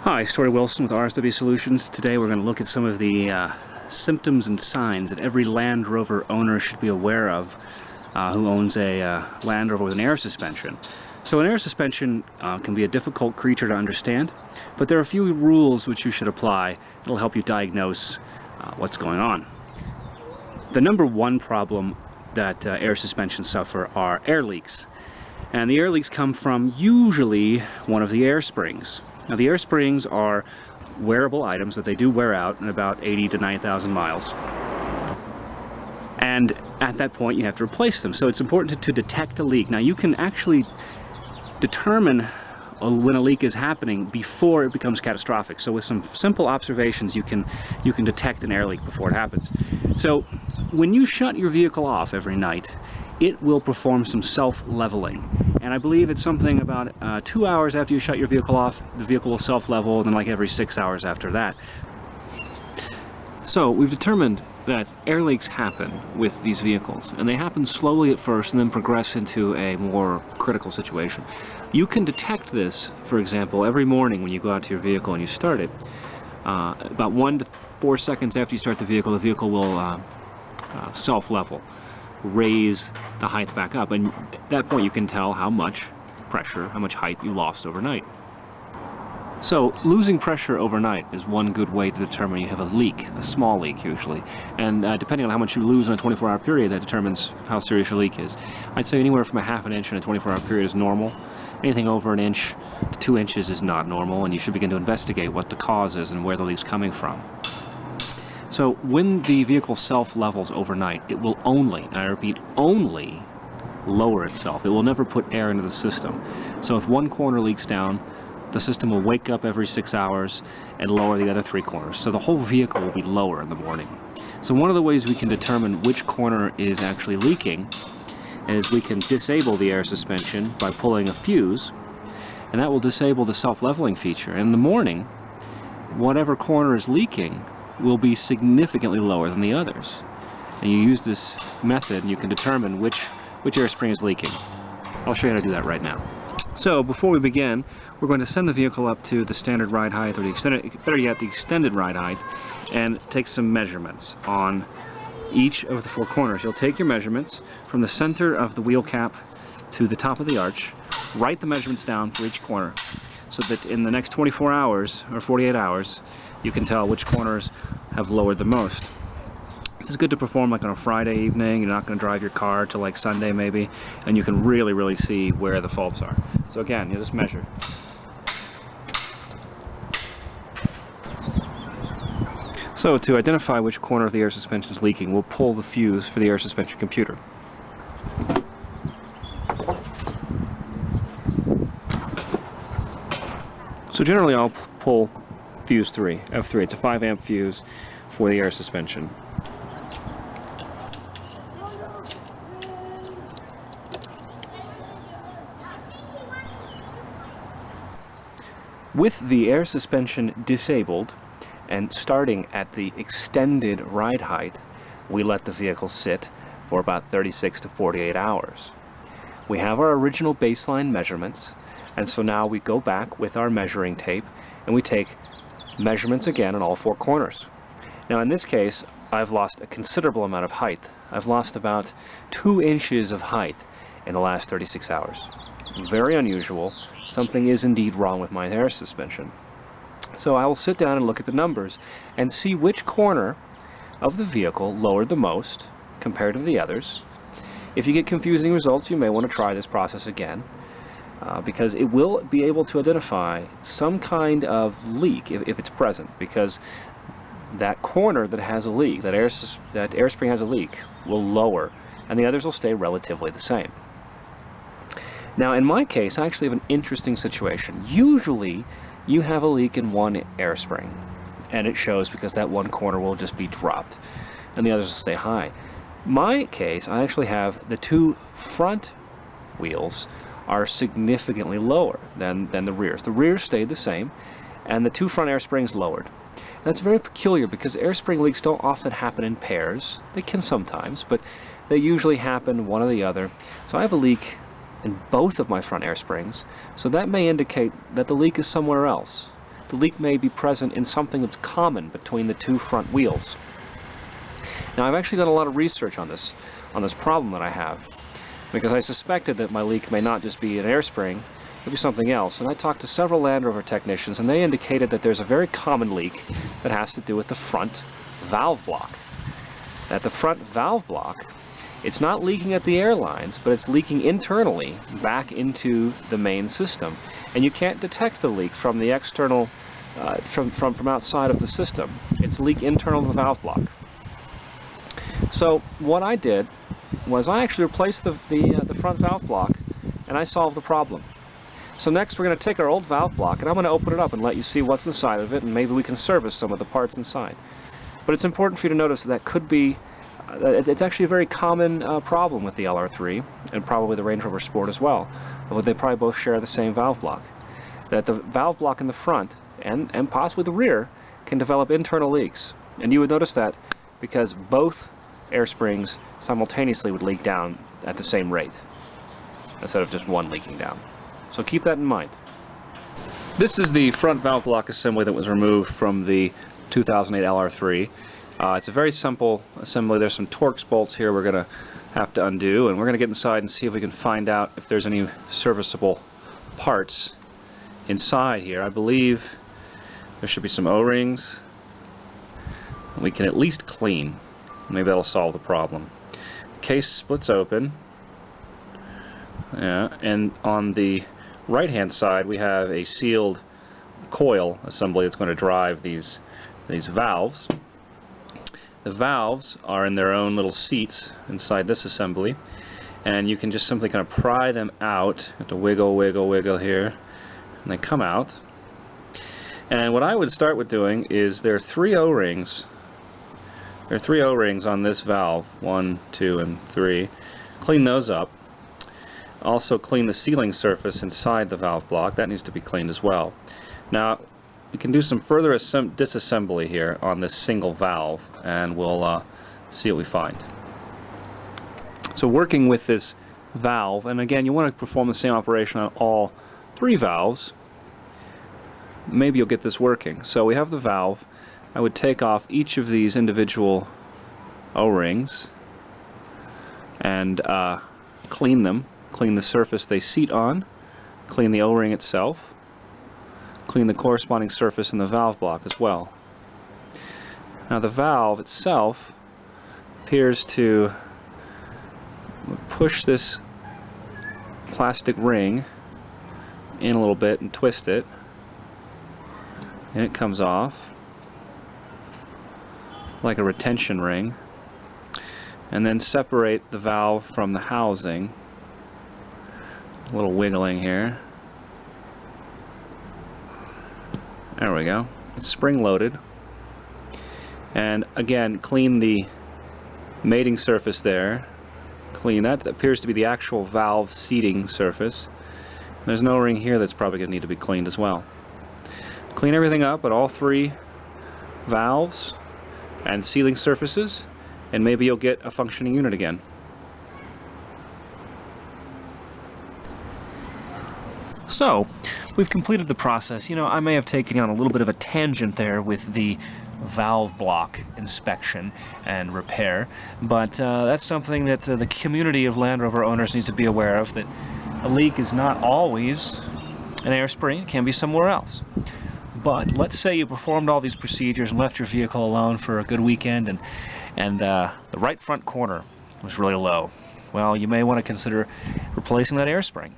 Hi, Story Wilson with RSW Solutions. Today we're going to look at some of the symptoms and signs that every Land Rover owner should be aware of who owns a Land Rover with an air suspension. So an air suspension can be a difficult creature to understand, but there are a few rules which you should apply. It'll help you diagnose what's going on. The number one problem that air suspensions suffer are air leaks. And the air leaks come from usually one of the air springs. Now the air springs are wearable items that they do wear out in about 80 to 90,000 miles. And at that point you have to replace them. So it's important to detect a leak. Now you can actually determine when a leak is happening before it becomes catastrophic. So with some simple observations you can detect an air leak before it happens. So when you shut your vehicle off every night, it will perform some self-leveling. And I believe it's something about 2 hours after you shut your vehicle off, the vehicle will self-level, and then like every 6 hours after that. So we've determined that air leaks happen with these vehicles, and they happen slowly at first and then progress into a more critical situation. You can detect this, for example, every morning when you go out to your vehicle and you start it. About 1 to 4 seconds after you start the vehicle will self-level, raise the height back up, and at that point you can tell how much pressure, how much height you lost overnight. So losing pressure overnight is one good way to determine you have a leak, a small leak usually, and depending on how much you lose in a 24-hour period, that determines how serious your leak is. I'd say anywhere from a half an inch in a 24-hour period is normal. Anything over an inch to 2 inches is not normal, and you should begin to investigate what the cause is and where the leak's coming from. So when the vehicle self-levels overnight, it will only, and I repeat, only lower itself. It will never put air into the system. So if one corner leaks down, the system will wake up every 6 hours and lower the other 3 corners. So the whole vehicle will be lower in the morning. So one of the ways we can determine which corner is actually leaking is we can disable the air suspension by pulling a fuse, and that will disable the self-leveling feature. In the morning, whatever corner is leaking will be significantly lower than the others. And you use this method and you can determine which air spring is leaking. I'll show you how to do that right now. So before we begin, we're going to send the vehicle up to the standard ride height, or the extended ride height, and take some measurements on each of the 4 corners. You'll take your measurements from the center of the wheel cap to the top of the arch, write the measurements down for each corner, so that in the next 24 hours or 48 hours you can tell which corners have lowered the most. This is good to perform like on a Friday evening. You're not going to drive your car till like Sunday maybe, and you can really see where the faults are. So again, you just measure. So to identify which corner of the air suspension is leaking, we'll pull the fuse for the air suspension computer. So generally I'll pull fuse 3, F3. It's a 5 amp fuse for the air suspension. With the air suspension disabled and starting at the extended ride height, we let the vehicle sit for about 36 to 48 hours. We have our original baseline measurements, and so now we go back with our measuring tape and we take measurements again on all 4 corners. Now in this case, I've lost a considerable amount of height. I've lost about 2 inches of height in the last 36 hours. Very unusual. Something is indeed wrong with my air suspension. So I will sit down and look at the numbers and see which corner of the vehicle lowered the most compared to the others. If you get confusing results, you may want to try this process again. Because it will be able to identify some kind of leak if it's present, because that corner that has a leak, that air spring has a leak, will lower, and the others will stay relatively the same. Now in my case, I actually have an interesting situation. Usually you have a leak in one air spring, and it shows because that one corner will just be dropped, and the others will stay high. My case, I actually have the 2 front wheels are significantly lower than the rears. The rears stayed the same, and the 2 front air springs lowered. That's very peculiar because air spring leaks don't often happen in pairs. They can sometimes, but they usually happen one or the other. So I have a leak in both of my front air springs, so that may indicate that the leak is somewhere else. the leak may be present in something that's common between the two front wheels. Now, I've actually done a lot of research on this problem that I have, because I suspected that my leak may not just be an air spring, it would be something else. And I talked to several Land Rover technicians, and they indicated that there's a very common leak that has to do with the front valve block. At the front valve block, it's not leaking at the airlines, but it's leaking internally back into the main system. And you can't detect the leak from the external, from outside of the system. It's leak internal to the valve block. So what I did was I actually replaced the front valve block, and I solved the problem. So next we're going to take our old valve block, and I'm going to open it up and let you see what's inside of it, and maybe we can service some of the parts inside. But it's important for you to notice that could be, it's actually a very common problem with the LR3, and probably the Range Rover Sport as well. They probably both share the same valve block. That the valve block in the front, and possibly the rear, can develop internal leaks. And you would notice that because both air springs simultaneously would leak down at the same rate, instead of just one leaking down. So keep that in mind. This is the front valve block assembly that was removed from the 2008 LR3. It's a very simple assembly. There's some Torx bolts here we're going to have to undo, and we're going to get inside and see if we can find out if there's any serviceable parts inside here. I believe there should be some O-rings we can at least clean. Maybe that'll solve the problem. Case splits open. Yeah, and on the right hand side we have a sealed coil assembly that's going to drive these valves. The valves are in their own little seats inside this assembly, and you can just simply kind of pry them out. You have to wiggle, wiggle, wiggle here, and they come out. And what I would start with doing is there are three O-rings. There are three O-rings on this valve, 1, 2, and 3. Clean those up. Also clean the sealing surface inside the valve block. That needs to be cleaned as well. Now we can do some further disassembly here on this single valve, and we'll see what we find. So working with this valve, and again you want to perform the same operation on all three valves, maybe you'll get this working. So we have the valve. I would take off each of these individual O-rings and clean them. Clean the surface they seat on, clean the O-ring itself, clean the corresponding surface in the valve block as well. Now the valve itself appears to push this plastic ring in a little bit and twist it, and it comes off like a retention ring, and then separate the valve from the housing. A little wiggling here. There we go. It's spring loaded. And again, clean the mating surface there. Clean that. Appears to be the actual valve seating surface. There's no ring here that's probably going to need to be cleaned as well. Clean everything up at all three valves and sealing surfaces, and maybe you'll get a functioning unit again. So, we've completed the process. You know, I may have taken on a little bit of a tangent there with the valve block inspection and repair, but that's something that the community of Land Rover owners needs to be aware of, that a leak is not always an air spring. It can be somewhere else. But let's say you performed all these procedures and left your vehicle alone for a good weekend, and the right front corner was really low. Well, you may want to consider replacing that air spring.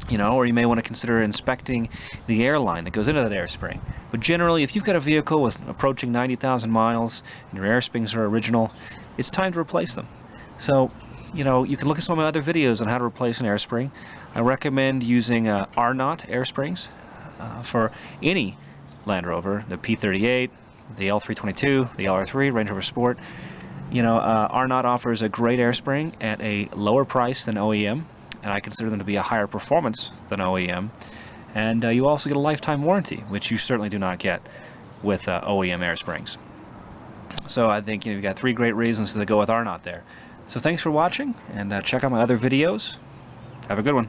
You know, or you may want to consider inspecting the air line that goes into that air spring. But generally, if you've got a vehicle with approaching 90,000 miles and your air springs are original, it's time to replace them. So, you know, you can look at some of my other videos on how to replace an air spring. I recommend using R-knot air springs for any Land Rover, the P38, the L322, the LR3, Range Rover Sport. You know, R-knot offers a great air spring at a lower price than OEM, and I consider them to be a higher performance than OEM. And you also get a lifetime warranty, which you certainly do not get with OEM air springs. So I think you've got three great reasons to go with R-knot there. So thanks for watching, and check out my other videos. Have a good one.